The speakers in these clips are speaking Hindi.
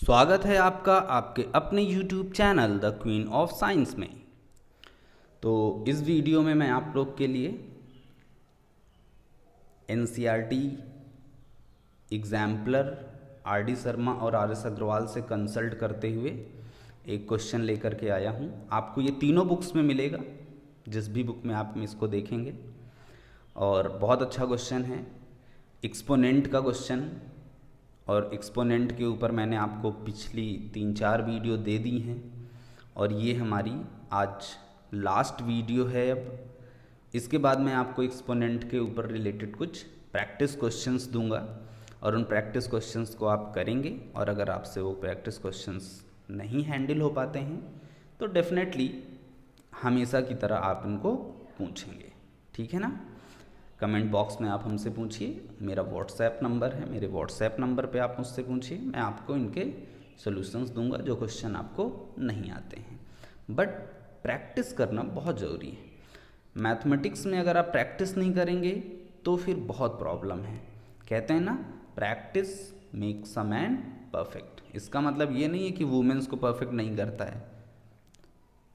स्वागत है आपका आपके अपने YouTube channel the queen of science में। तो इस वीडियो में मैं आप लोग के लिए NCERT एग्जाम्पलर RD शर्मा और RS अग्रवाल से कंसल्ट करते हुए एक क्वेश्चन लेकर के आया हूँ। आपको ये तीनों बुक्स में मिलेगा, जिस भी बुक में आप इसको देखेंगे। और बहुत अच्छा क्वेश्चन है, एक्सपोनेंट का क्वेश्चन। और एक्सपोनेंट के ऊपर मैंने आपको पिछली 3-4 वीडियो दे दी हैं और ये हमारी आज लास्ट वीडियो है। अब इसके बाद मैं आपको एक्सपोनेंट के ऊपर रिलेटेड कुछ प्रैक्टिस क्वेश्चंस दूंगा और उन प्रैक्टिस क्वेश्चंस को आप करेंगे। और अगर आपसे वो प्रैक्टिस क्वेश्चंस नहीं हैंडल हो पाते हैं तो डेफिनेटली हमेशा की तरह आप इनको पूछेंगे, ठीक है ना। कमेंट बॉक्स में आप हमसे पूछिए, मेरा व्हाट्सएप नंबर है, मेरे व्हाट्सएप नंबर पे आप मुझसे पूछिए, मैं आपको इनके सॉल्यूशंस दूंगा जो क्वेश्चन आपको नहीं आते हैं। बट प्रैक्टिस करना बहुत ज़रूरी है। मैथमेटिक्स में अगर आप प्रैक्टिस नहीं करेंगे तो फिर बहुत प्रॉब्लम है। कहते हैं ना, practice makes a man perfect. इसका मतलब ये नहीं है कि वुमेन्स को परफेक्ट नहीं करता है,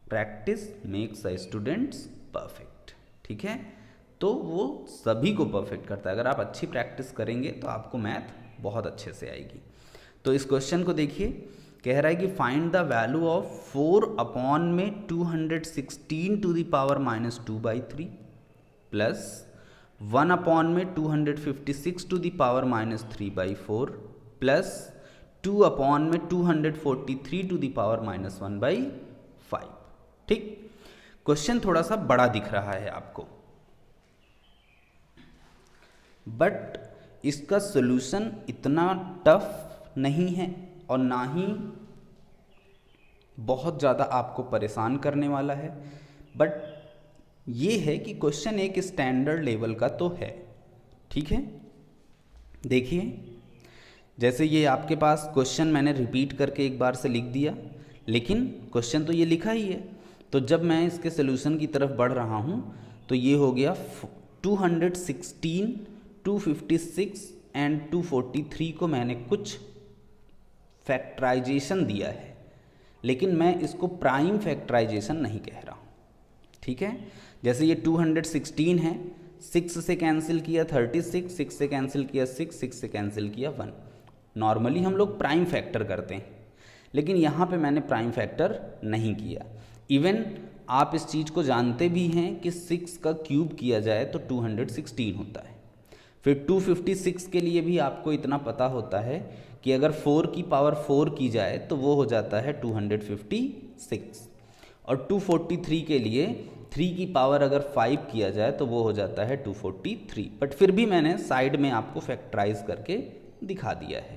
practice makes a students perfect, ठीक है। तो वो सभी को परफेक्ट करता है। अगर आप अच्छी प्रैक्टिस करेंगे तो आपको मैथ बहुत अच्छे से आएगी। तो इस क्वेश्चन को देखिए, कह रहा है कि find the value of 4 upon में 216 to the power -2/3 plus 1 upon में 256 to the power -3/4 plus 2 upon में 243 टू द पावर -1/5। ठीक, क्वेश्चन थोड़ा सा बड़ा दिख रहा है आपको, बट इसका सॉल्यूशन इतना टफ नहीं है और ना ही बहुत ज़्यादा आपको परेशान करने वाला है। बट ये है कि क्वेश्चन एक स्टैंडर्ड लेवल का तो है, ठीक है। देखिए, जैसे ये आपके पास क्वेश्चन मैंने रिपीट करके एक बार से लिख दिया, लेकिन क्वेश्चन तो ये लिखा ही है। तो जब मैं इसके सॉल्यूशन की तरफ बढ़ रहा हूँ तो ये हो गया 216, 256 एंड 243 को मैंने कुछ फैक्टराइजेशन दिया है, लेकिन मैं इसको प्राइम फैक्टराइजेशन नहीं कह रहा हूँ, ठीक है। जैसे ये 216 है, 6 से कैंसिल किया 36, 6 से कैंसिल किया 6 से कैंसिल किया 1। नॉर्मली हम लोग प्राइम फैक्टर करते हैं, लेकिन यहाँ पे मैंने प्राइम फैक्टर नहीं किया। इवन आप इस चीज़ को जानते भी हैं कि 6 का क्यूब किया जाए तो 216 होता है। फिर 256 के लिए भी आपको इतना पता होता है कि अगर 4 की पावर 4 की जाए तो वो हो जाता है 256। और 243 के लिए 3 की पावर अगर 5 किया जाए तो वो हो जाता है 243। बट फिर भी मैंने साइड में आपको फैक्टराइज करके दिखा दिया है।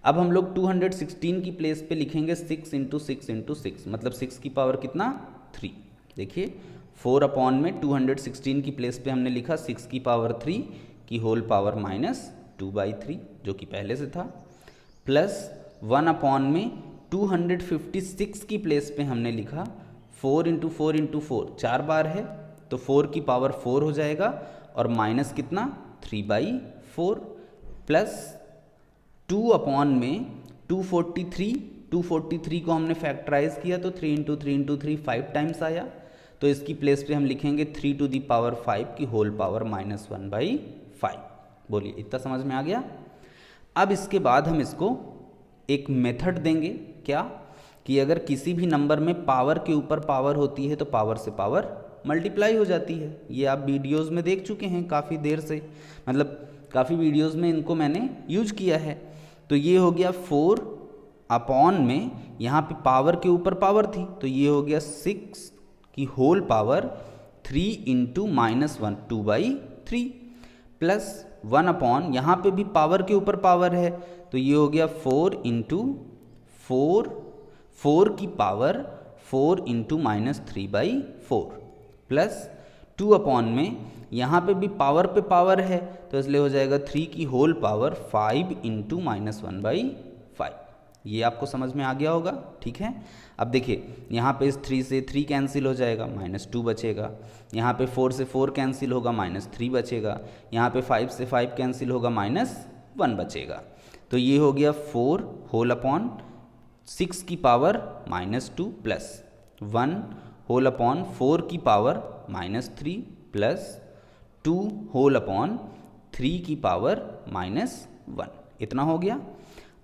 अब हम लोग 216 की प्लेस पे लिखेंगे 6 × 6 × 6, मतलब 6 की पावर कितना 3। देखिए, 4 अपॉन में 216 की प्लेस पे हमने लिखा 6 की पावर 3 की होल पावर -2/3 जो कि पहले से था, प्लस 1 अपॉन में 256 की प्लेस पे हमने लिखा 4 × 4 × 4, 4 बार है तो 4 की पावर 4 हो जाएगा और माइनस कितना 3/4, प्लस 2 अपॉन में 243 को हमने फैक्टराइज किया तो 3 × 3 × 3 5 टाइम्स आया, तो इसकी प्लेस पे हम लिखेंगे 3 टू दी पावर 5 की होल पावर -1/5। बोलिए, इतना समझ में आ गया। अब इसके बाद हम इसको एक मेथड देंगे, क्या कि अगर किसी भी नंबर में पावर के ऊपर पावर होती है तो पावर से पावर मल्टीप्लाई हो जाती है। ये आप वीडियोस में देख चुके हैं काफ़ी देर से, मतलब काफ़ी वीडियोस में इनको मैंने यूज किया है। तो ये हो गया 4 अपॉन में, यहाँ पे पावर के ऊपर पावर थी तो ये हो गया 6 की होल पावर 3 × -1 2/3, प्लस 1 अपॉन, यहाँ पे भी पावर के ऊपर पावर है तो ये हो गया 4 × 4 की पावर 4 × -3/4, प्लस 2 अपॉन में, यहाँ पे भी पावर पे पावर है तो इसलिए हो जाएगा 3 की होल पावर 5 × -1/5। ये आपको समझ में आ गया होगा, ठीक है। अब देखिए, यहाँ पे इस 3 से 3 कैंसिल हो जाएगा, -2 बचेगा। यहाँ पे 4 से 4 कैंसिल होगा, -3 बचेगा। यहाँ पे 5 से 5 कैंसिल होगा, -1 बचेगा। तो ये हो गया 4 होल अपॉन 6 की पावर -2 प्लस 1 होल अपॉन 4 की पावर -3 प्लस 2 होल अपॉन 3 की पावर -1, इतना हो गया।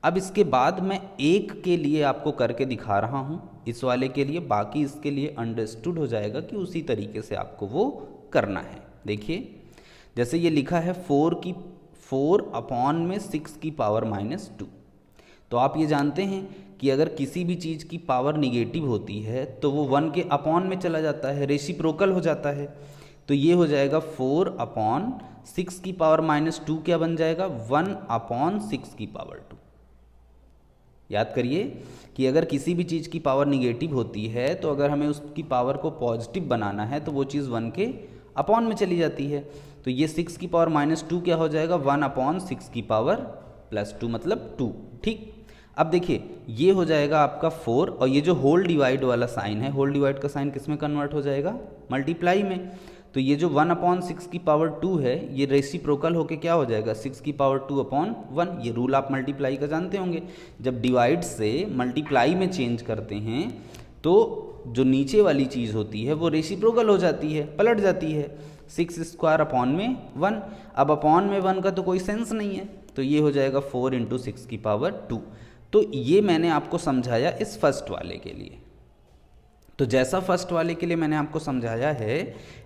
अब इसके बाद मैं एक के लिए आपको करके दिखा रहा हूँ इस वाले के लिए, बाकी इसके लिए अंडरस्टूड हो जाएगा कि उसी तरीके से आपको वो करना है। देखिए जैसे ये लिखा है 4 अपॉन में 6 की पावर -2, तो आप ये जानते हैं कि अगर किसी भी चीज़ की पावर निगेटिव होती है तो वो 1 के अपॉन में चला जाता है, रेसिप्रोकल हो जाता है। तो ये हो जाएगा 4 अपॉन 6 की पावर -2 क्या बन जाएगा 1 अपॉन 6 की पावर 2। याद करिए कि अगर किसी भी चीज़ की पावर निगेटिव होती है तो अगर हमें उसकी पावर को पॉजिटिव बनाना है तो वो चीज़ 1 के अपॉन में चली जाती है। तो ये 6 की पावर -2 क्या हो जाएगा 1 अपॉन 6 की पावर +2 मतलब 2। ठीक, अब देखिए ये हो जाएगा आपका 4 और ये जो होल डिवाइड वाला साइन है, होल डिवाइड का साइन किस में कन्वर्ट हो जाएगा मल्टीप्लाई में। तो ये जो 1 अपॉन 6 की पावर 2 है ये रेसिप्रोकल होके क्या हो जाएगा 6 की पावर 2 अपॉन 1। ये रूल आप मल्टीप्लाई का जानते होंगे, जब डिवाइड से मल्टीप्लाई में चेंज करते हैं तो जो नीचे वाली चीज़ होती है वो रेसिप्रोकल हो जाती है, पलट जाती है। 6 स्क्वायर अपॉन में 1, अब अपॉन में 1 का तो कोई सेंस नहीं है, तो ये हो जाएगा 4 इंटू 6 की पावर 2। तो ये मैंने आपको समझाया इस फर्स्ट वाले के लिए। तो जैसा फर्स्ट वाले के लिए मैंने आपको समझाया है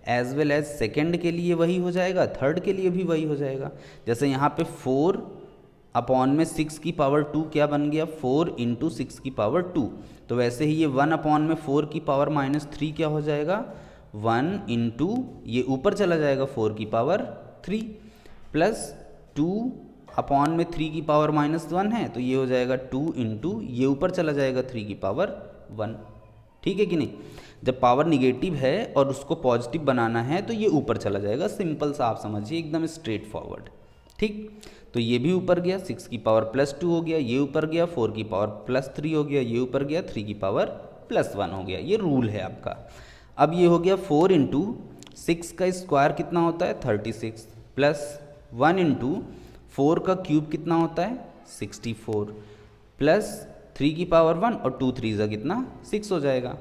एज वेल एज सेकेंड के लिए वही हो जाएगा, थर्ड के लिए भी वही हो जाएगा। जैसे यहाँ पे 4 अपॉन में 6 की पावर 2 क्या बन गया 4 इंटू 6 की पावर 2, तो वैसे ही ये 1 अपॉन में 4 की पावर -3 क्या हो जाएगा 1 इंटू ये ऊपर चला जाएगा 4 की पावर 3 प्लस 2 अपॉन में 3 की पावर -1 है तो ये हो जाएगा 2 इंटू ये ऊपर चला जाएगा 3 की पावर 1। ठीक है कि नहीं, जब पावर निगेटिव है और उसको पॉजिटिव बनाना है तो ये ऊपर चला जाएगा, सिंपल सा आप समझिए एकदम स्ट्रेट फॉरवर्ड। ठीक, तो ये भी ऊपर गया 6 की पावर +2 हो गया, ये ऊपर गया 4 की पावर +3 हो गया, ये ऊपर गया 3 की पावर +1 हो गया। ये रूल है आपका। अब ये हो गया 4 इंटू 6 का स्क्वायर कितना होता है 36 प्लस 1 इंटू 4 का क्यूब कितना होता है 64 प्लस 3 की पावर 1 और 2 3 जा कितना 6 हो जाएगा।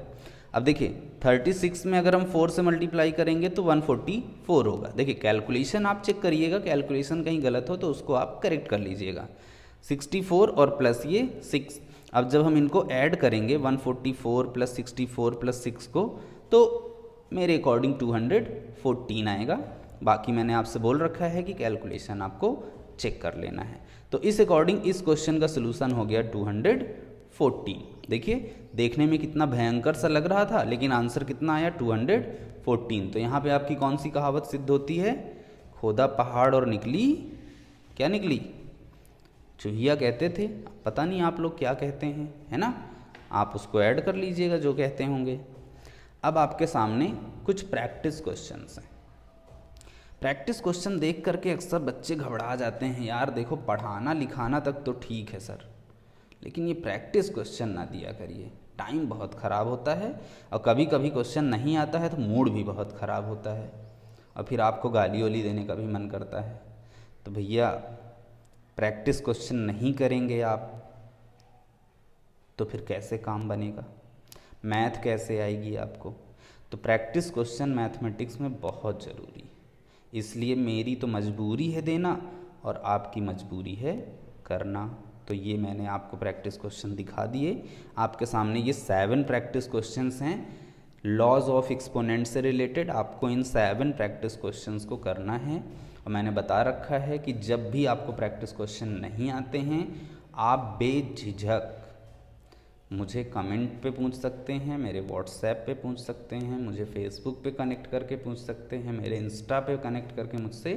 अब देखिए 36 में अगर हम 4 से मल्टीप्लाई करेंगे तो 144 होगा। देखिए कैलकुलेशन आप चेक करिएगा, कैलकुलेशन कहीं गलत हो तो उसको आप करेक्ट कर लीजिएगा। 64 और प्लस ये 6, अब जब हम इनको ऐड करेंगे 144 प्लस 64 प्लस 6 को तो मेरे अकॉर्डिंग 214 आएगा। बाकी मैंने आपसे बोल रखा है कि कैलकुलेशन आपको चेक कर लेना है। तो इस अकॉर्डिंग इस क्वेश्चन का सलूशन हो गया 214। देखिए देखने में कितना भयंकर सा लग रहा था लेकिन आंसर कितना आया 214। तो यहाँ पे आपकी कौन सी कहावत सिद्ध होती है, खोदा पहाड़ और निकली क्या निकली चूहिया कहते थे, पता नहीं आप लोग क्या कहते हैं, है ना, आप उसको ऐड कर लीजिएगा जो कहते होंगे। अब आपके सामने कुछ प्रैक्टिस क्वेश्चंस हैं। प्रैक्टिस क्वेश्चन देख करके अक्सर बच्चे घबरा जाते हैं, यार देखो पढ़ाना लिखाना तक तो ठीक है सर, लेकिन ये प्रैक्टिस क्वेश्चन ना दिया करिए, टाइम बहुत ख़राब होता है और कभी कभी क्वेश्चन नहीं आता है तो मूड भी बहुत ख़राब होता है और फिर आपको गाली वाली देने का भी मन करता है। तो भैया प्रैक्टिस क्वेश्चन नहीं करेंगे आप तो फिर कैसे काम बनेगा, मैथ कैसे आएगी आपको। तो प्रैक्टिस क्वेश्चन मैथमेटिक्स में बहुत ज़रूरी है, इसलिए मेरी तो मजबूरी है देना और आपकी मजबूरी है करना। तो ये मैंने आपको प्रैक्टिस क्वेश्चन दिखा दिए आपके सामने। ये 7 प्रैक्टिस क्वेश्चंस हैं लॉज ऑफ एक्सपोनेंट से रिलेटेड। आपको इन 7 प्रैक्टिस क्वेश्चंस को करना है और मैंने बता रखा है कि जब भी आपको प्रैक्टिस क्वेश्चन नहीं आते हैं आप बेझिझक मुझे कमेंट पे पूछ सकते हैं, मेरे व्हाट्सएप पे पूछ सकते हैं, मुझे फेसबुक पे कनेक्ट करके पूछ सकते हैं, मेरे इंस्टा पे कनेक्ट करके मुझसे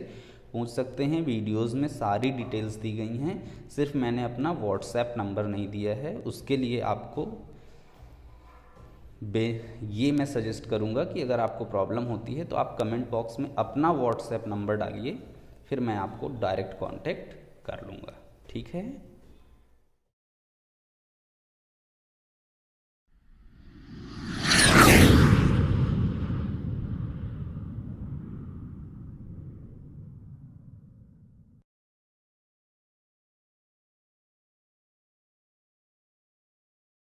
पूछ सकते हैं। वीडियोस में सारी डिटेल्स दी गई हैं, सिर्फ मैंने अपना व्हाट्सएप नंबर नहीं दिया है। उसके लिए आपको ये मैं सजेस्ट करूँगा कि अगर आपको प्रॉब्लम होती है तो आप कमेंट बॉक्स में अपना व्हाट्सएप नंबर डालिए, फिर मैं आपको डायरेक्ट कांटेक्ट कर लूँगा। ठीक है।